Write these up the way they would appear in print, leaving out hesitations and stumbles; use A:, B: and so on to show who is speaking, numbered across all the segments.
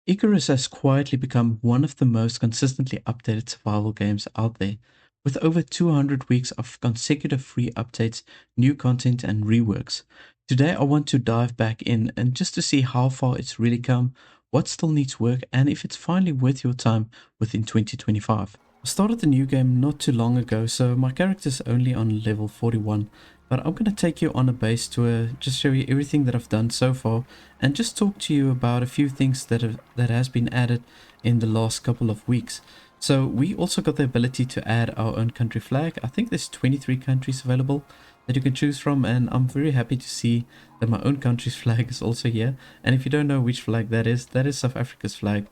A: Icarus has quietly become one of the most consistently updated survival games out there, with over 200 weeks of consecutive free updates, new content, and reworks. Today, I want to dive back in and just to see how far it's really come, what still needs work, and if it's finally worth your time within 2025. I started the new game not too long ago, so my character's only on level 41, but I'm going to take you on a base tour, just show you everything that I've done so far, and just talk to you about a few things that has been added in the last couple of weeks. So we also got the ability to add our own country flag. I think there's 23 countries available that you can choose from, and I'm very happy to see that my own country's flag is also here. And if you don't know which flag that is South Africa's flag.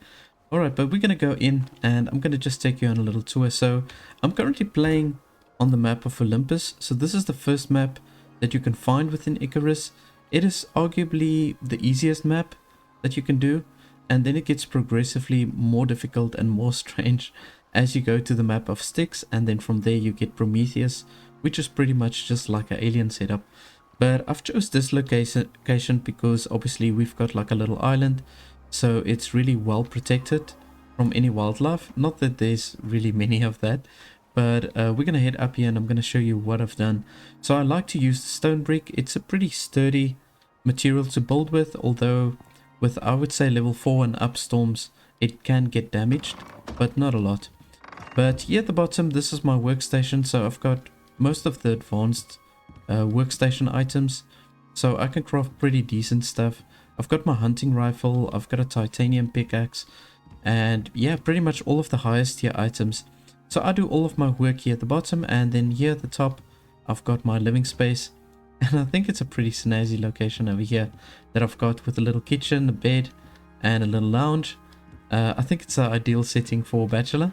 A: Alright, but we're going to go in and I'm going to just take you on a little tour. So I'm currently playing on the map of Olympus. So this is the first map that you can find within Icarus. It is arguably the easiest map that you can do, and then it gets progressively more difficult and more strange as you go to the map of Styx, and then from there you get Prometheus, which is pretty much just like an alien setup. But I've chose this location because obviously we've got like a little island, so it's really well protected from any wildlife. Not that there's really many of that, but we're going to head up here and I'm going to show you what I've done. So I like to use the stone brick. It's a pretty sturdy material to build with, although with I would say level 4 and up storms it can get damaged, but not a lot. But here at the bottom, this is my workstation. So I've got most of the advanced workstation items, so I can craft pretty decent stuff. I've got my hunting rifle, I've got a titanium pickaxe, and yeah, pretty much all of the highest tier items. So I do all of my work here at the bottom, and then here at the top I've got my living space. And I think it's a pretty snazzy location over here that I've got, with a little kitchen, a bed, and a little lounge. I think it's an ideal setting for a bachelor.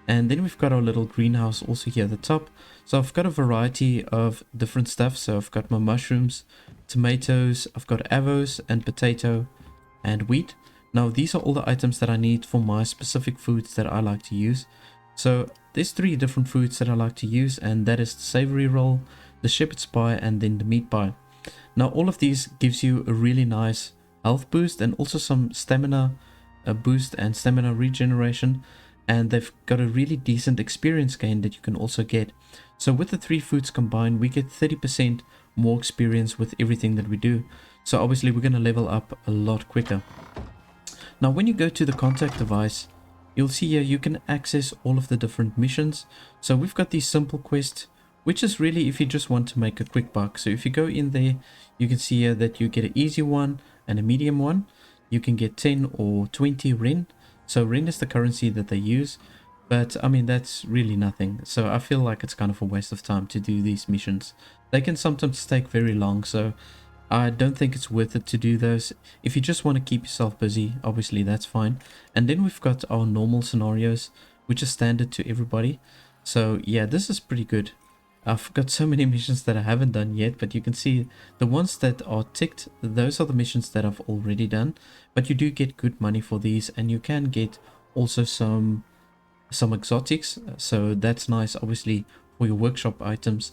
A: And then we've got our little greenhouse also here at the top. So I've got a variety of different stuff. So I've got my mushrooms, tomatoes, I've got avos and potato and wheat. Now these are all the items that I need for my specific foods that I like to use. So there's 3 different foods that I like to use, and that is the savory roll, the shepherd's pie, and then the meat pie. Now all of these gives you a really nice health boost and also some stamina boost and stamina regeneration. And they've got a really decent experience gain that you can also get. So with the 3 foods combined, we get 30% more experience with everything that we do. So obviously we're going to level up a lot quicker. Now when you go to the contact device, you'll see here you can access all of the different missions. So we've got the simple quest, which is really if you just want to make a quick buck. So if you go in there, you can see here that you get an easy one and a medium one. You can get 10 or 20 Ren. So Ren is the currency that they use, but I mean that's really nothing. So I feel like it's kind of a waste of time to do these missions. They can sometimes take very long, so I don't think it's worth it to do those. If you just want to keep yourself busy, obviously that's fine. And then we've got our normal scenarios, which is standard to everybody. So yeah, this is pretty good. I've got so many missions that I haven't done yet, but you can see the ones that are ticked, those are the missions that I've already done. But you do get good money for these, and you can get also some exotics, so that's nice obviously for your workshop items.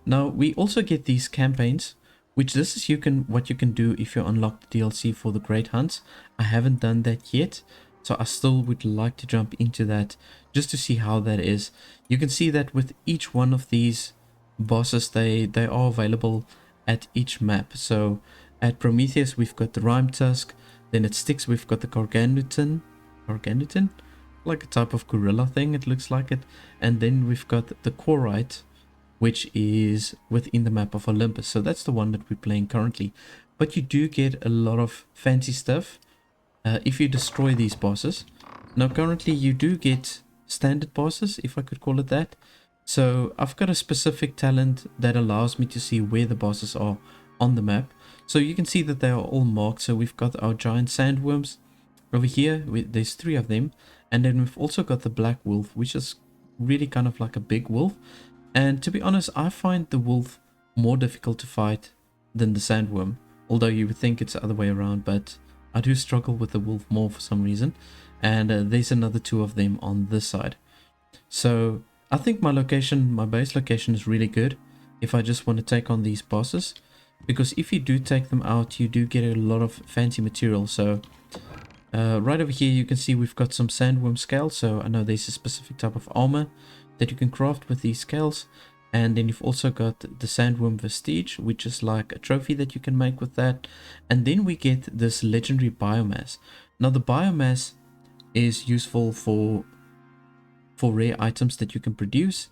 A: Now we also get these campaigns, which this is what you can do if you unlock the DLC for the Great Hunts. I haven't done that yet, so I still would like to jump into that just to see how that is. You can see that with each one of these bosses, they are available at each map. So at Prometheus we've got the Rime Tusk, then at Styx we've got the Gargantuan, like a type of gorilla thing, it looks like it. And then we've got the Corite, which is within the map of Olympus. So that's the one that we're playing currently. But you do get a lot of fancy stuff if you destroy these bosses. Now currently you do get standard bosses, if I could call it that. So I've got a specific talent that allows me to see where the bosses are on the map. So you can see that they are all marked. So we've got our giant sandworms over here. There's 3 of them. And then we've also got the black wolf, which is really kind of like a big wolf. And to be honest, I find the wolf more difficult to fight than the sandworm. Although you would think it's the other way around, but I do struggle with the wolf more for some reason. And there's another 2 of them on this side. So I think my base location is really good if I just want to take on these bosses. Because if you do take them out, you do get a lot of fancy material. So Right over here you can see we've got some sandworm scales, so I know there's a specific type of armor that you can craft with these scales. And then you've also got the sandworm vestige, which is like a trophy that you can make with that. And then we get this legendary biomass. Now the biomass is useful for rare items that you can produce,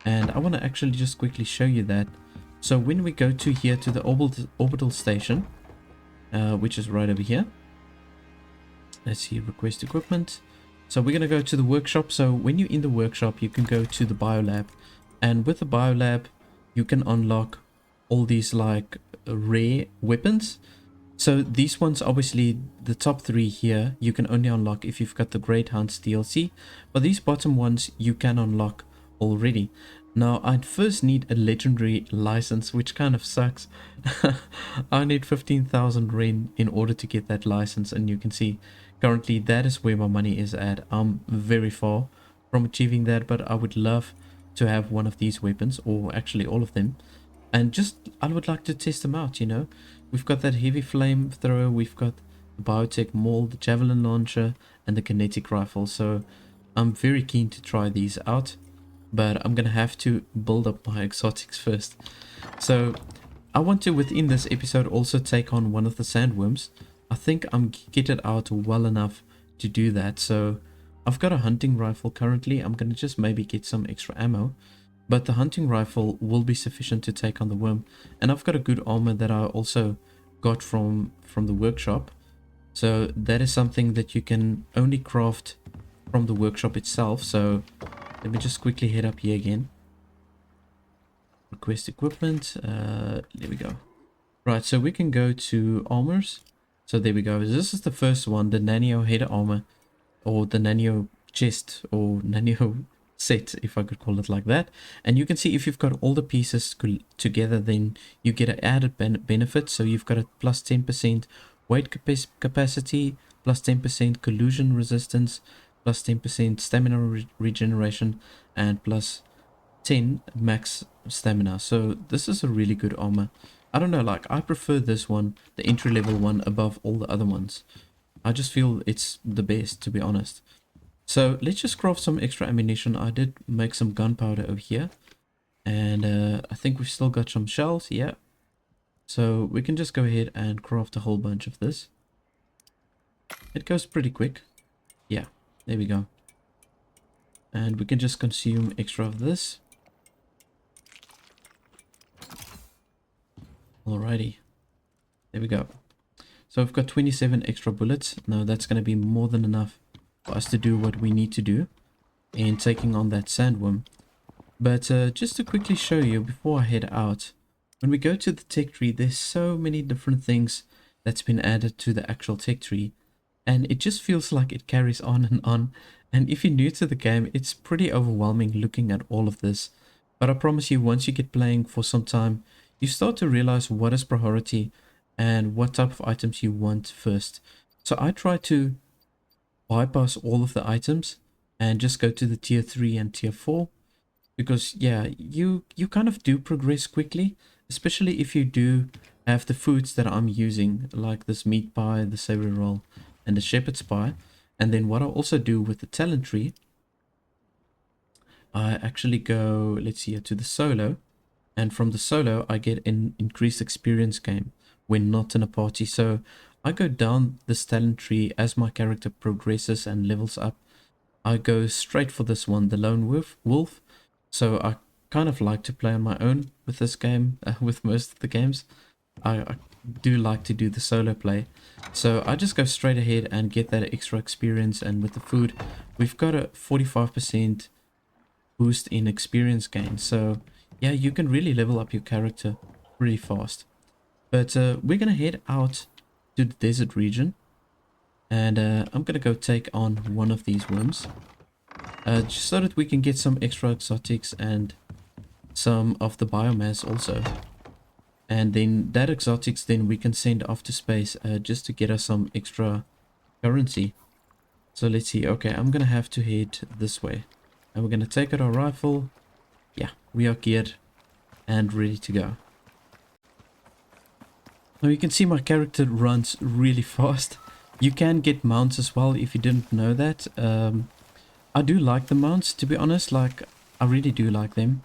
A: and I want to actually just quickly show you that. So when we go to here to the orbital station, which is right over here, let's see, request equipment. So we're going to go to the workshop. So when you're in the workshop, you can go to the biolab, and with the biolab you can unlock all these like rare weapons. So these ones, obviously the top three here, you can only unlock if you've got the Great Hunts DLC, but these bottom ones you can unlock already. Now I'd first need a legendary license, which kind of sucks. I need 15,000 Ren in order to get that license, and you can see currently that is where my money is at. I'm very far from achieving that, but I would love to have one of these weapons, or actually all of them, and just I would like to test them out, you know. We've got that heavy flamethrower, we've got the biotech maul, the javelin launcher, and the kinetic rifle. So I'm very keen to try these out, but I'm gonna have to build up my exotics first. So I want to, within this episode, also take on one of the sandworms. I think I'm kitted out well enough to do that. So I've got a hunting rifle currently. I'm gonna just maybe get some extra ammo, but the hunting rifle will be sufficient to take on the worm. And I've got a good armor that I also got from the workshop. So that is something that you can only craft from the workshop itself. So let me just quickly head up here again. Request equipment. There we go. Right, so we can go to armors. So there we go. This is the first one, the Nanio head armor, or the Nanio chest, or Nanio set, if I could call it like that. And you can see if you've got all the pieces together, then you get an added benefit. So you've got a plus 10% weight capacity, plus 10% collusion resistance, plus 10% stamina regeneration, and plus 10 max stamina. So this is a really good armor. I don't know, like I prefer this one, the entry level one, above all the other ones. I just feel it's the best, to be honest. So let's just craft some extra ammunition. I did make some gunpowder over here, and I think we've still got some shells. Yeah, so we can just go ahead and craft a whole bunch of this. It goes pretty quick. Yeah, there we go. And we can just consume extra of this. Alrighty, there we go. So we've got 27 extra bullets. Now that's going to be more than enough for us to do what we need to do in taking on that sandworm. But just to quickly show you before I head out, when we go to the tech tree, there's so many different things that's been added to the actual tech tree, and it just feels like it carries on and on. And if you're new to the game, it's pretty overwhelming looking at all of this, but I promise you, once you get playing for some time, you start to realize what is priority and what type of items you want first. So I try to bypass all of the items and just go to the tier 3 and tier 4, because yeah, you kind of do progress quickly, especially if you do have the foods that I'm using, like this meat pie, the savory roll, and the shepherd's pie. And then what I also do with the talent tree, I actually go, let's see, to the solo, and from the solo I get an increased experience gain when not in a party. So I go down this talent tree as my character progresses and levels up. I go straight for this one, the lone wolf. So I kind of like to play on my own with this game, with most of the games. I do like to do the solo play. So I just go straight ahead and get that extra experience. And with the food, we've got a 45% boost in experience gain. So yeah, you can really level up your character pretty fast. But we're going to head out to the desert region, and I'm going to go take on one of these worms, just so that we can get some extra exotics and some of the biomass also. And then that exotics then we can send off to space, just to get us some extra currency. So let's see. Okay, I'm going to have to head this way, and we're going to take out our rifle. Yeah, we are geared and ready to go. Now you can see my character runs really fast. You can get mounts as well if you didn't know that. I do like the mounts, to be honest. Like, I really do like them.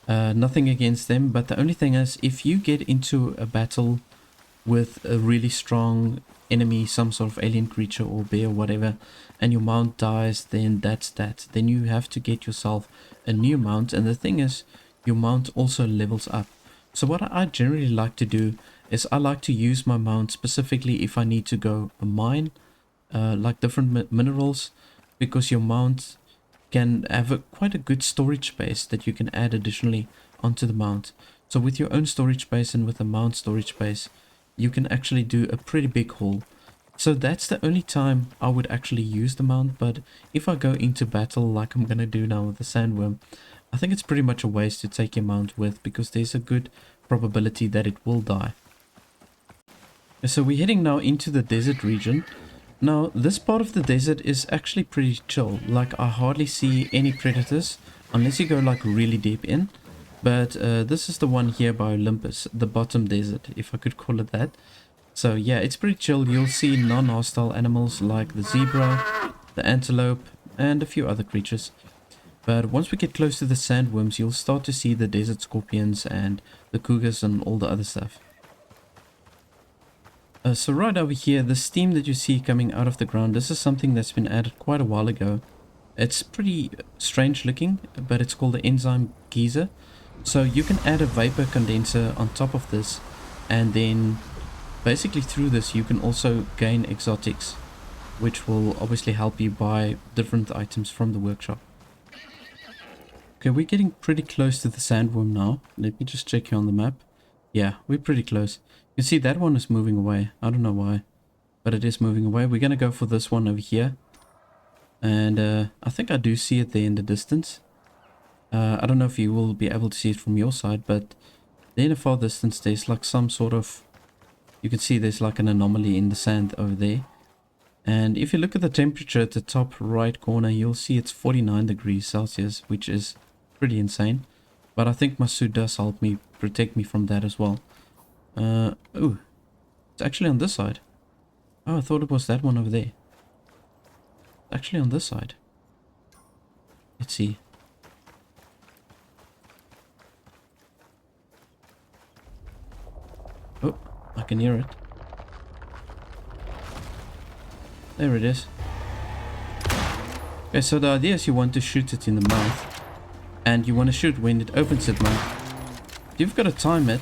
A: Nothing against them, but the only thing is, if you get into a battle with a really strong enemy, some sort of alien creature or bear or whatever, and your mount dies, then that's that. Then you have to get yourself a new mount, and the thing is, your mount also levels up. So what I generally like to do is I like to use my mount specifically if I need to go mine, like different minerals, because your mount can have quite a good storage space that you can add additionally onto the mount. So with your own storage space and with a mount storage space, you can actually do a pretty big haul. So that's the only time I would actually use the mount, but if I go into battle like I'm gonna do now with the Sandworm, I think it's pretty much a waste to take your mount with, because there's a good probability that it will die. So we're heading now into the desert region. Now this part of the desert is actually pretty chill. Like, I hardly see any predators unless you go like really deep in. But this is the one here by Olympus, the bottom desert, if I could call it that. So yeah, it's pretty chill. You'll see non-hostile animals like the zebra, the antelope, and a few other creatures. But once we get close to the sandworms, you'll start to see the desert scorpions and the cougars and all the other stuff. So right over here, the steam that you see coming out of the ground, this is something that's been added quite a while ago. It's pretty strange looking, but it's called the enzyme geyser. So you can add a vapor condenser on top of this, and then basically through this you can also gain exotics, which will obviously help you buy different items from the workshop. Okay, we're getting pretty close to the sandworm now. Let me just check here on the map. Yeah, we're pretty close. You can see that one is moving away. I don't know why, but it is moving away. We're gonna go for this one over here. And I think I do see it there in the distance. I don't know if you will be able to see it from your side, but there in the far distance there's like some sort of... You can see there's like an anomaly in the sand over there. And if you look at the temperature at the top right corner, you'll see it's 49 degrees Celsius, which is pretty insane. But I think my suit does help me protect me from that as well. Oh, it's actually on this side. Oh, I thought it was that one over there. It's actually on this side. Let's see. Oh, I can hear it. There it is. Okay, so the idea is you want to shoot it in the mouth. And you want to shoot when it opens its mouth. You've got to time it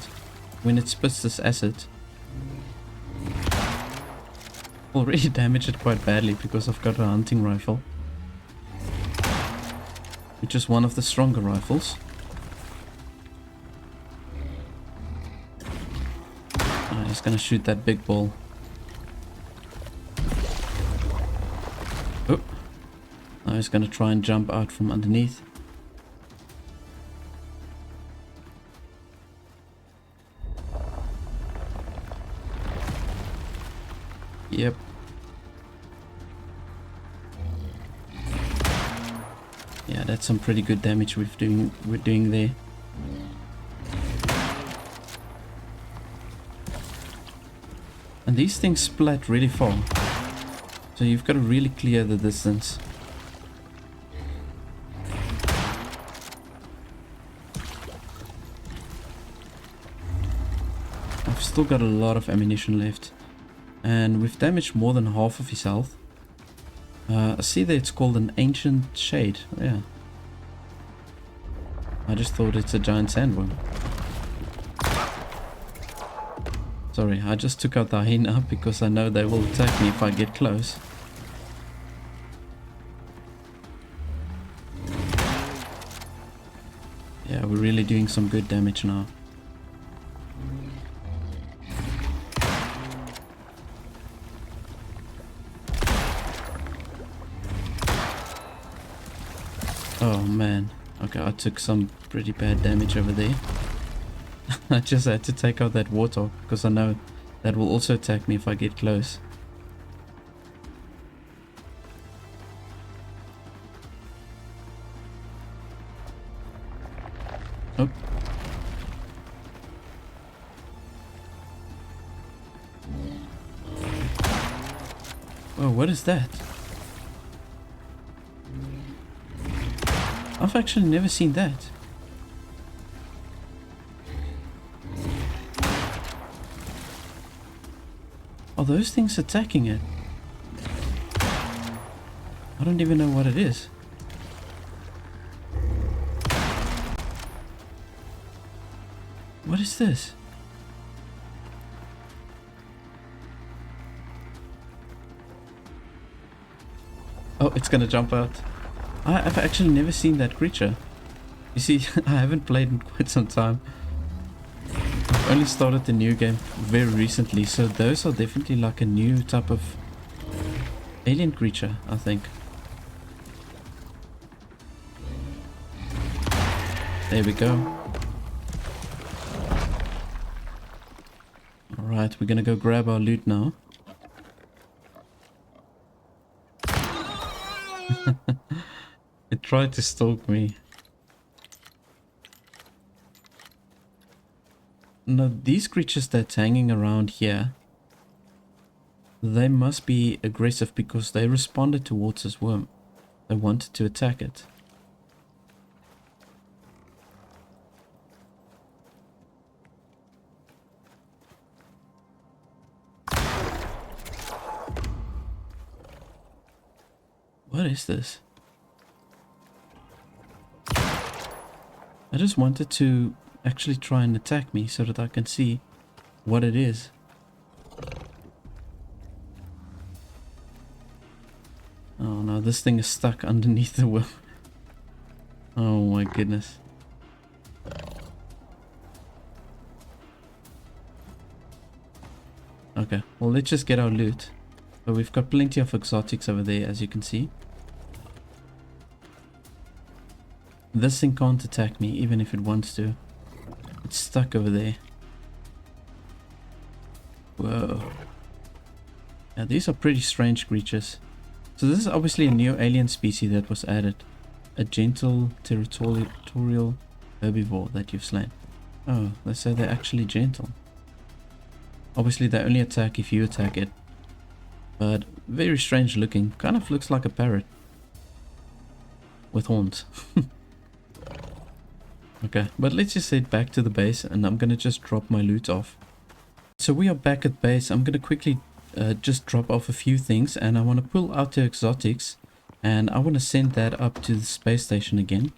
A: when it spits this acid. Already damaged it quite badly because I've got a hunting rifle, which is one of the stronger rifles. I'm just gonna shoot that big ball. Oh, now he's gonna try and jump out from underneath. Yep. Yeah, that's some pretty good damage we're doing there. And these things splat really far, so you've got to really clear the distance. I've still got a lot of ammunition left. And we've damaged more than half of his health. I see that it's called an ancient shade. Yeah. I just thought it's a giant sandworm. Sorry, I just took out the hyena because I know they will attack me if I get close. Yeah, we're really doing some good damage now. Oh man, okay, I took some pretty bad damage over there. I just had to take out that warthog because I know that will also attack me if I get close. Oh. Oh, what is that? I've actually never seen that. Are those things attacking it? I don't even know what it is. What is this? Oh, it's gonna jump out. I've actually never seen that creature. You see, I haven't played in quite some time. I've only started the new game very recently, so those are definitely like a new type of alien creature, I think. There we go. Alright, we're gonna go grab our loot now. It tried to stalk me. Now, these creatures that's hanging around here, they must be aggressive because they responded towards this worm. They wanted to attack it. What is this? I just wanted to actually try and attack me so that I can see what it is. Oh no, this thing is stuck underneath the worm. Oh my goodness. Okay, well let's just get our loot. So we've got plenty of exotics over there, as you can see. This thing can't attack me even if it wants to. It's stuck over there. Whoa. Yeah, these are pretty strange creatures. So this is obviously a new alien species that was added. A gentle territorial herbivore that you've slain. Oh, they say they're actually gentle. Obviously they only attack if you attack it. But very strange looking. Kind of looks like a parrot. With horns. Okay, but let's just head back to the base and I'm gonna just drop my loot off. So we are back at base. I'm gonna quickly just drop off a few things and I want to pull out the exotics and I want to send that up to the space station again.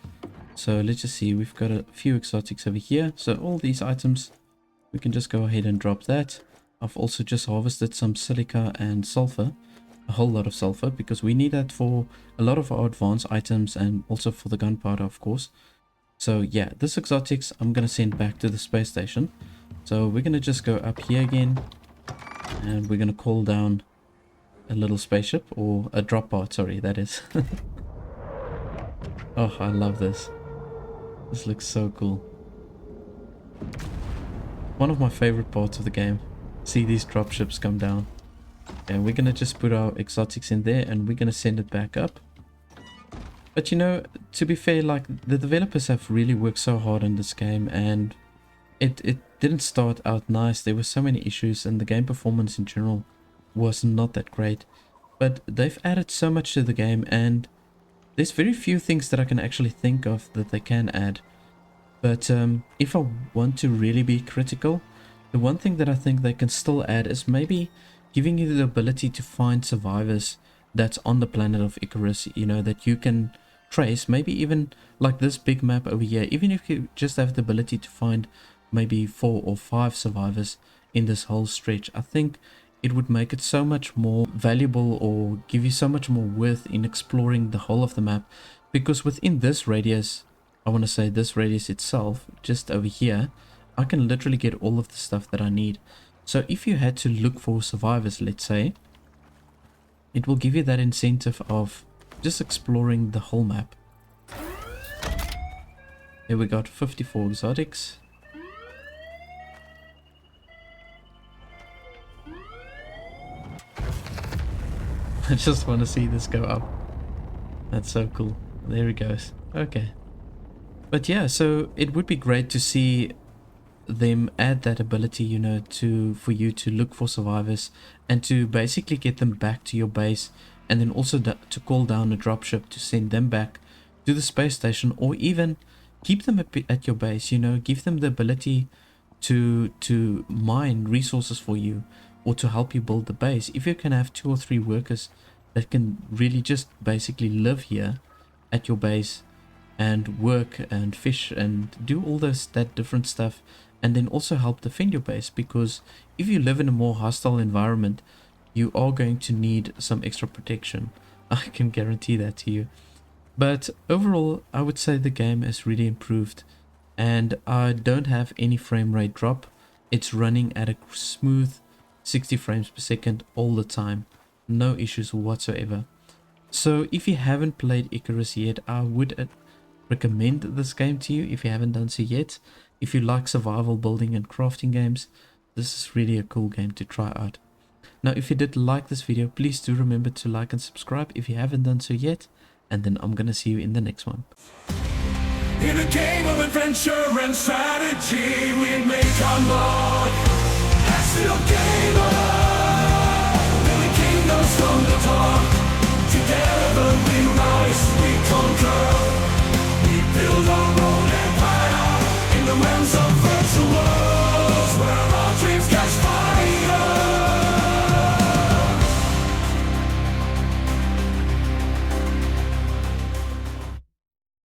A: So let's just see, we've got a few exotics over here. So all these items, we can just go ahead and drop that. I've also just harvested some silica and sulfur, a whole lot of sulfur, because we need that for a lot of our advanced items and also for the gunpowder, of course. So yeah, this exotics I'm going to send back to the space station. So we're going to just go up here again and we're going to call down a little spaceship, or a drop pod, sorry, that is. Oh, I love this. This looks so cool. One of my favorite parts of the game. See these dropships come down. And we're going to just put our exotics in there and we're going to send it back up. But you know, to be fair, like the developers have really worked so hard on this game and it didn't start out nice. There were so many issues and the game performance in general was not that great. But they've added so much to the game and there's very few things that I can actually think of that they can add. But if I want to really be critical, the one thing that I think they can still add is maybe giving you the ability to find survivors that's on the planet of Icarus, you know, that you can trace. Maybe even like this big map over here, even if you just have the ability to find maybe 4 or 5 survivors in this whole stretch, I think it would make it so much more valuable or give you so much more worth in exploring the whole of the map. Because within this radius, I want to say this radius itself, just over here, I can literally get all of the stuff that I need. So if you had to look for survivors, let's say, it will give you that incentive of just exploring the whole map. Here we got 54 exotics. I just want to see this go up. That's so cool. There it goes. Okay. But yeah, so it would be great to see them add that ability, you know, for you to look for survivors and to basically get them back to your base, and then also to call down a dropship to send them back to the space station, or even keep them at your base, you know, give them the ability to mine resources for you or to help you build the base. If you can have 2 or 3 workers that can really just basically live here at your base and work and fish and do all that different stuff, and then also help defend your base, because if you live in a more hostile environment, you are going to need some extra protection. I can guarantee that to you. But overall, I would say the game has really improved, and I don't have any frame rate drop. It's running at a smooth 60 frames per second all the time, no issues whatsoever. So if you haven't played Icarus yet, I would recommend this game to you if you haven't done so yet. If you like survival building and crafting games, this is really a cool game to try out. Now, if you did like this video, please do remember to like and subscribe if you haven't done so yet, and then I'm gonna see you in the next one.
B: In a game of adventure and strategy, we make our mark. Still